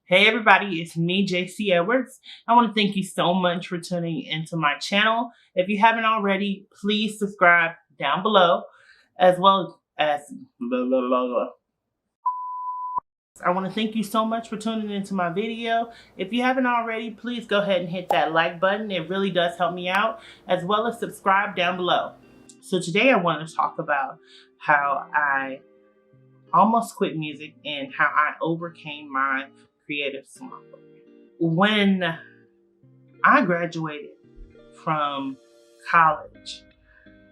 Hey everybody, it's me, JC Edwards. I want to thank you so much for tuning into my channel. If you haven't already, please subscribe down below, as well as blah, blah, blah, blah. I want to thank you so much for tuning into my video. If you haven't already, please go ahead and hit that like button. It really does help me out, as well as subscribe down below. So today I want to talk about how I almost quit music and how I overcame my creative slump. When I graduated from college,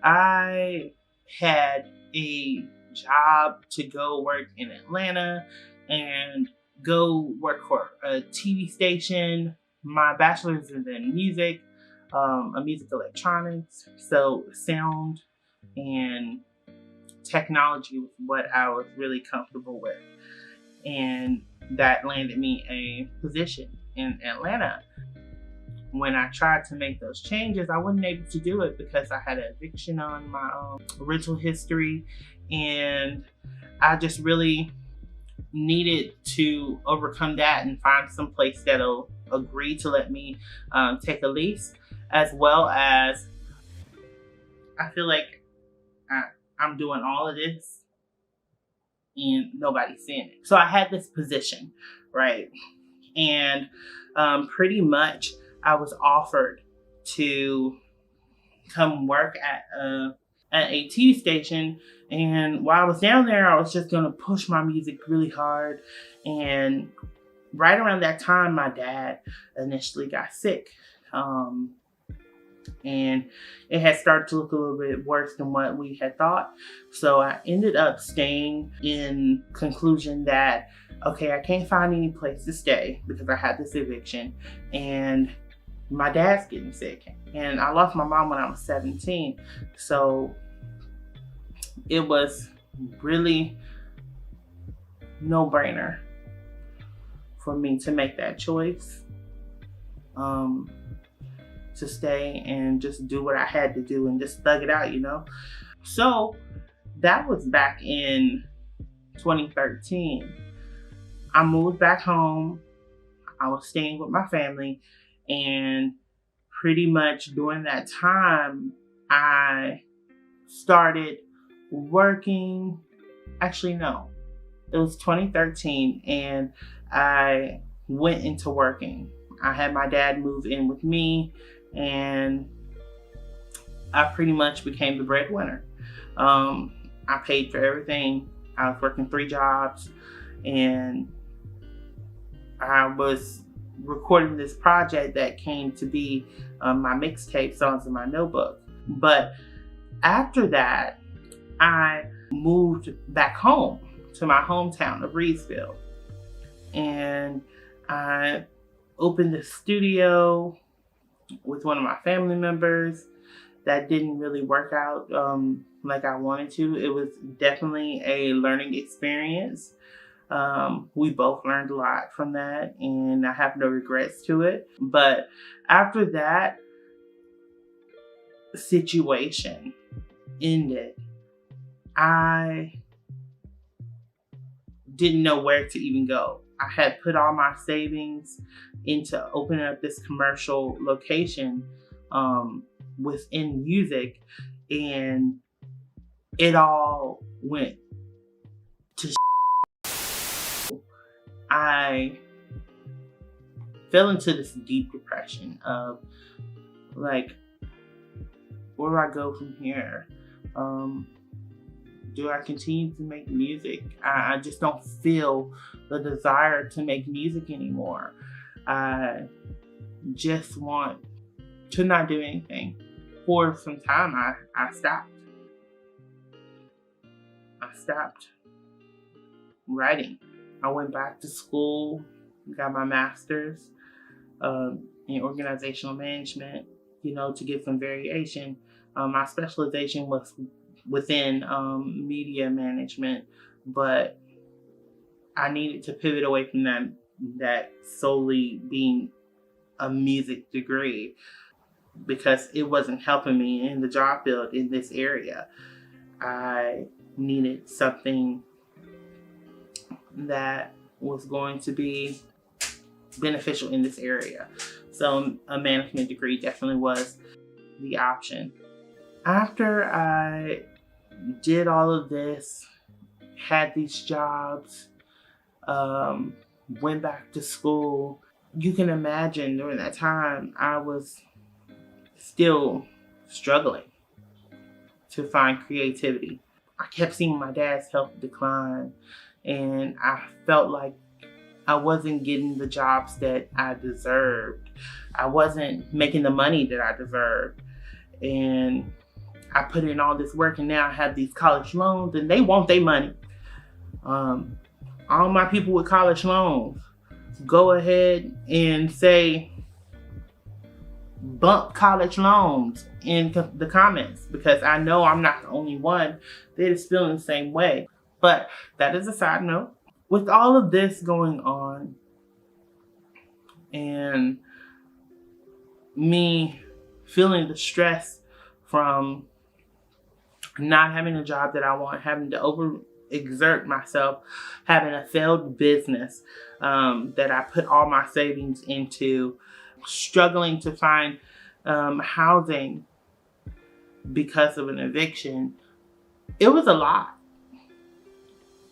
I had a job to go work in Atlanta and go work for a TV station. My bachelor's is in music, music electronics, so sound and technology was what I was really comfortable with. And that landed me a position in Atlanta. When I tried to make those changes, I wasn't able to do it because I had an eviction on my rental history, and I just really needed to overcome that and find some place that'll agree to let me take a lease, as well as I feel like I'm doing all of this and nobody's seeing it. So I had this position, right? And pretty much I was offered to come work at a TV station. And while I was down there, I was just gonna push my music really hard. And right around that time, my dad initially got sick. And it had started to look a little bit worse than what we had thought. So I ended up staying in conclusion that, okay, I can't find any place to stay because I had this eviction and my dad's getting sick. And I lost my mom when I was 17. So it was really no-brainer for me to make that choice. To stay and just do what I had to do and just thug it out, you know? So that was back in 2013. I moved back home. I was staying with my family, and pretty much during that time, I started working. Actually, no, it was 2013 and I went into working. I had my dad move in with me, and I pretty much became the breadwinner. I paid for everything. I was working 3 jobs, and I was recording this project that came to be my mixtape, Songs in My Notebook. But after that, I moved back home to my hometown of Reedsville, and I opened a studio with one of my family members. That didn't really work out like I wanted to. It was definitely a learning experience. We both learned a lot from that, and I have no regrets to it. But after that situation ended, I didn't know where to even go. I had put all my savings into opening up this commercial location within music, and it all went to I fell into this deep depression of like, where do I go from here? Do I continue to make music? I just don't feel the desire to make music anymore. I just want to not do anything. For some time, I stopped. I stopped writing. I went back to school, got my master's in organizational management, you know, to get some variation. My specialization was within media management, but I needed to pivot away from that solely being a music degree, because it wasn't helping me in the job field in this area. I needed something that was going to be beneficial in this area. So a management degree definitely was the option. After I did all of this, had these jobs, went back to school, you can imagine during that time I was still struggling to find creativity. I kept seeing my dad's health decline, and I felt like I wasn't getting the jobs that I deserved. I wasn't making the money that I deserved. And I put in all this work, and now I have these college loans, and they want their money. All my people with college loans, go ahead and say, bump college loans in the comments, because I know I'm not the only one that is feeling the same way. But that is a side note. With all of this going on and me feeling the stress from not having a job that I want, having to overexert myself, having a failed business that I put all my savings into, struggling to find housing because of an eviction, it was a lot.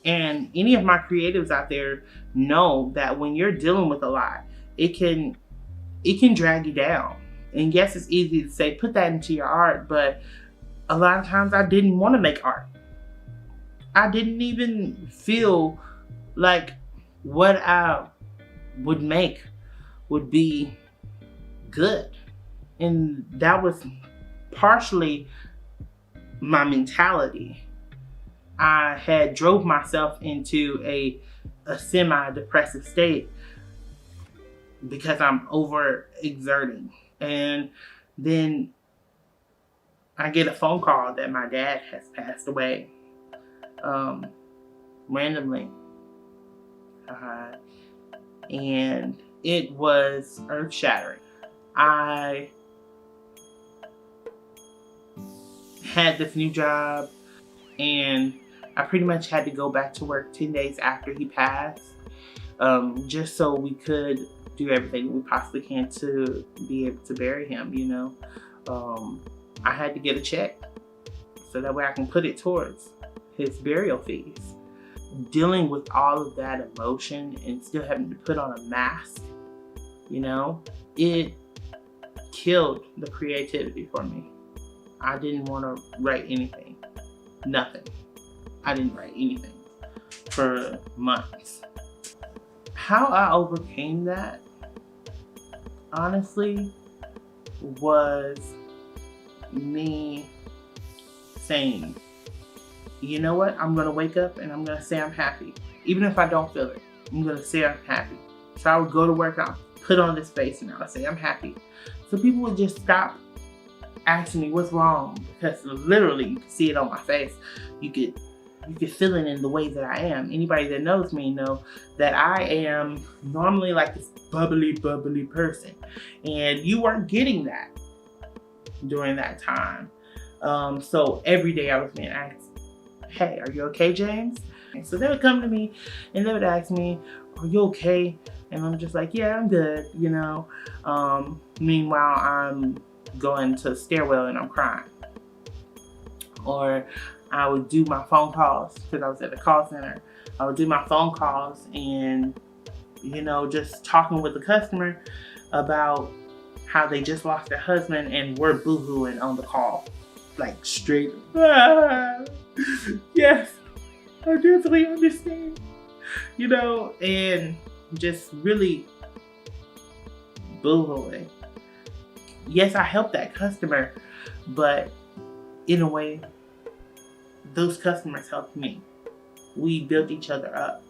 And any of my creatives out there know that when you're dealing with a lot, it can drag you down. And yes, it's easy to say, put that into your art, but a lot of times I didn't want to make art. I didn't even feel like what I would make would be good. And that was partially my mentality. I had drove myself into a semi-depressive state because I'm overexerting. And then I get a phone call that my dad has passed away randomly. And it was earth-shattering. I had this new job, and I pretty much had to go back to work 10 days after he passed, just so we could do everything we possibly can to be able to bury him, you know. I had to get a check so that way I can put it towards his burial fees. Dealing with all of that emotion and still having to put on a mask, you know, it killed the creativity for me. I didn't want to write anything. Nothing. I didn't write anything for months. How I overcame that, honestly, was me saying, you know what? I'm going to wake up and I'm going to say I'm happy. Even if I don't feel it, I'm going to say I'm happy. So I would go to work, I'll put on this face and I'll say I'm happy. So people would just stop asking me what's wrong, because literally you can see it on my face. You could feel it in the way that I am. Anybody that knows me know that I am normally like this bubbly person. And you weren't getting that during that time. So every day I was being asked, hey, are you okay, James? And so they would come to me and they would ask me, are you okay? And I'm just like, yeah, I'm good, you know. Meanwhile, I'm going to the stairwell and I'm crying. Or I would do my phone calls, because I was at the call center. I would do my phone calls and, you know, just talking with the customer about how they just lost their husband and were boohooing on the call. Like straight, yes, I definitely understand, you know, and just really boohooing. Yes, I helped that customer, but in a way, those customers helped me. We built each other up.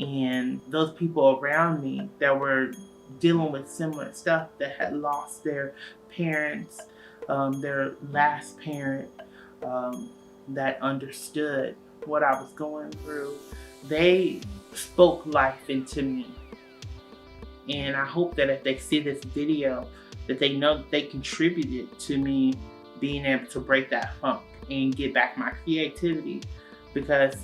And those people around me that were dealing with similar stuff, that had lost their parents, their last parent, that understood what I was going through, they spoke life into me. And I hope that if they see this video, that they know that they contributed to me being able to break that funk and get back my creativity. Because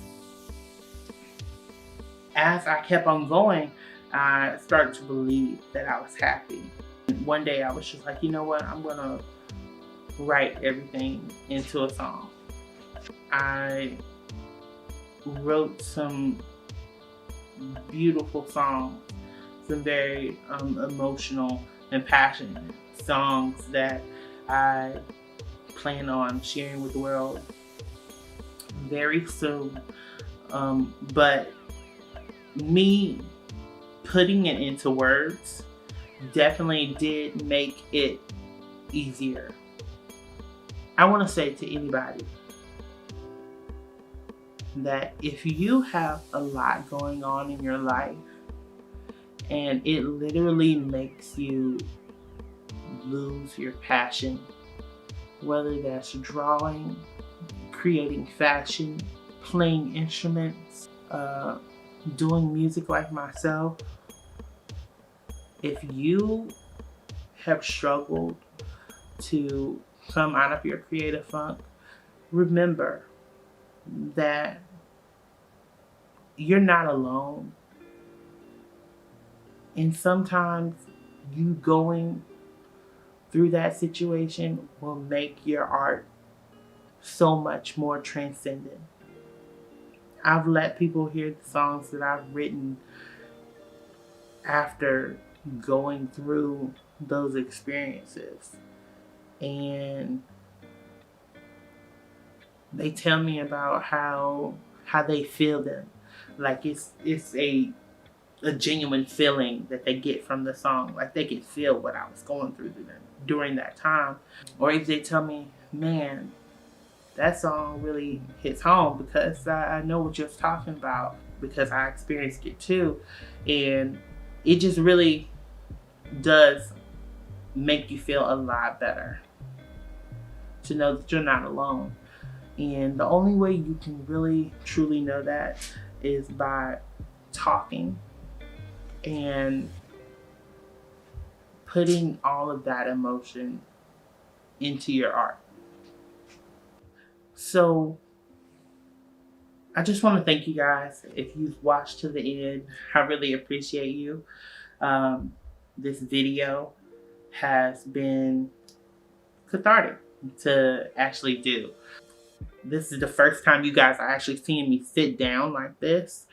as I kept on going, I started to believe that I was happy. One day I was just like, you know what, I'm gonna write everything into a song. I wrote some beautiful songs, some very emotional and passionate songs that I plan on sharing with the world very soon. But me putting it into words definitely did make it easier. I want to say to anybody that if you have a lot going on in your life and it literally makes you lose your passion, whether that's drawing, creating fashion, playing instruments, doing music like myself, if you have struggled to come out of your creative funk, remember that you're not alone. And sometimes you going through that situation will make your art so much more transcendent. I've let people hear the songs that I've written after going through those experiences, and they tell me about how they feel them. Like it's a genuine feeling that they get from the song. Like they can feel what I was going through during that time. Or if they tell me, man, that song really hits home because I know what you're talking about because I experienced it too. And it just really does make you feel a lot better to know that you're not alone. And the only way you can really truly know that is by talking and putting all of that emotion into your art. So I just want to thank you guys. If you've watched to the end, I really appreciate you. This video has been cathartic to actually do. This is the first time you guys are actually seeing me sit down like this,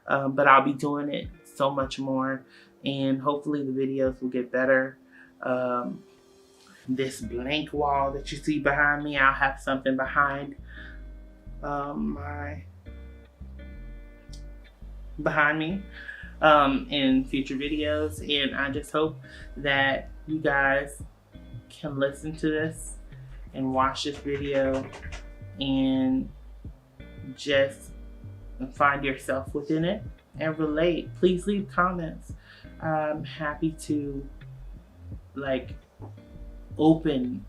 but I'll be doing it so much more, and hopefully the videos will get better. This blank wall that you see behind me, I'll have something behind behind me in future videos, and I just hope that you guys can listen to this and watch this video and just find yourself within it and relate. Please leave comments. I'm happy to open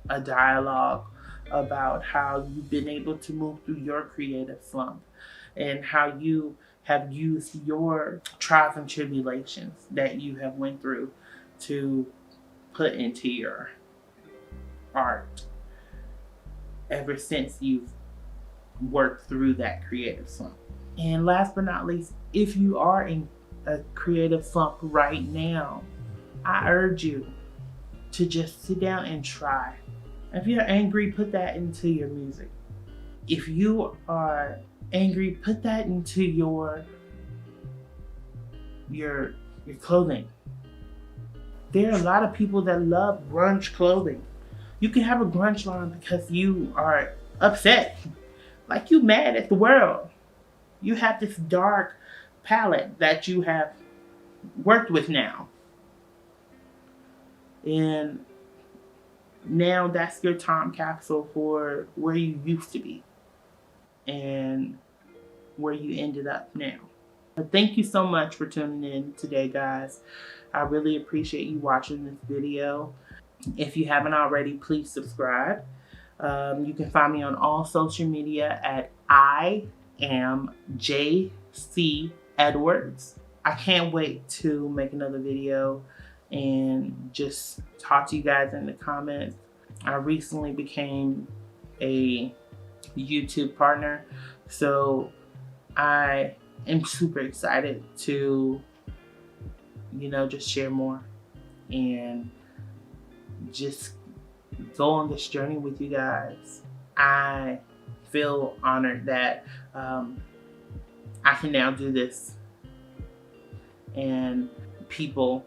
a dialogue about how you've been able to move through your creative slump and how you have used your trials and tribulations that you have went through to put into your art ever since you've worked through that creative slump. And last but not least, if you are in a creative slump right now, I urge you to just sit down and try. If you're angry, put that into your music. If you are angry, put that into your clothing. There are a lot of people that love grunge clothing. You can have a grunge line because you are upset, like you mad at the world. You have this dark palette that you have worked with now. And now that's your time capsule for where you used to be and where you ended up now. But thank you so much for tuning in today, guys. I really appreciate you watching this video. If you haven't already, please subscribe. You can find me on all social media at I am JC Edwards. I can't wait to make another video and just talk to you guys in the comments. I recently became a YouTube partner, so I am super excited to just share more and just go on this journey with you guys. I feel honored that I can now do this, and people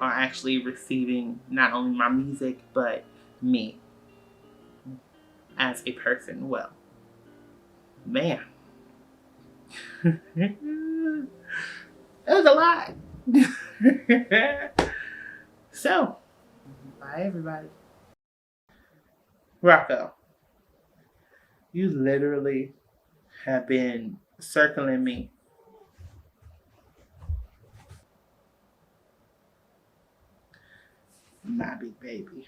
are actually receiving not only my music, but me as a person. Well, man, it was a lot. So, bye everybody. Rocco, you literally have been circling me. My big baby.